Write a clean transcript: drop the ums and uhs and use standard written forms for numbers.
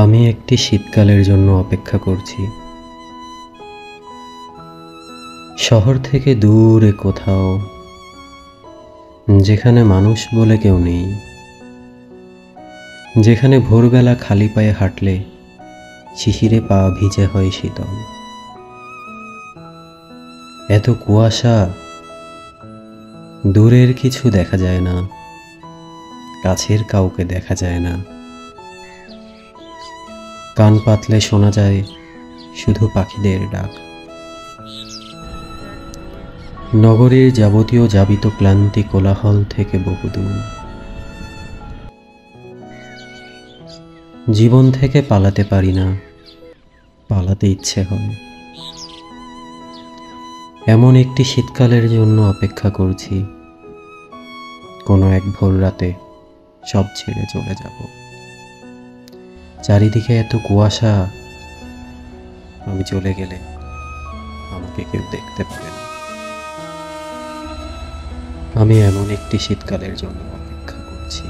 আমি একটি শীতকালের জন্য অপেক্ষা করছি, শহর থেকে দূরে কোথাও, যেখানে মানুষ বলে কেউ নেই, যেখানে ভোরবেলা খালি পায়ে হাঁটলে শিশিরে পা ভিজে হয় শীতল। এত কুয়াশা, দূরের কিছু দেখা যায় না, কাছের কাউকে দেখা যায় না। কান পাতলে শোনা যায় শুধু পাখিদের ডাক। নগরীর যাবতীয় যাবিত ক্লান্তি কোলাহল থেকে বহুদূর। জীবন থেকে পালাতে পারি না, পালাতে ইচ্ছে হয়। এমন একটি শীতকালের জন্য অপেক্ষা করছি, কোনো এক ভোর রাতে সব ছেড়ে চলে যাব। চারিদিকে এত কুয়াশা, আমি চলে গেলে আমাকে কেউ দেখতে পাবে না। আমি এমন একটি শীতকালের জন্য অপেক্ষা করছি।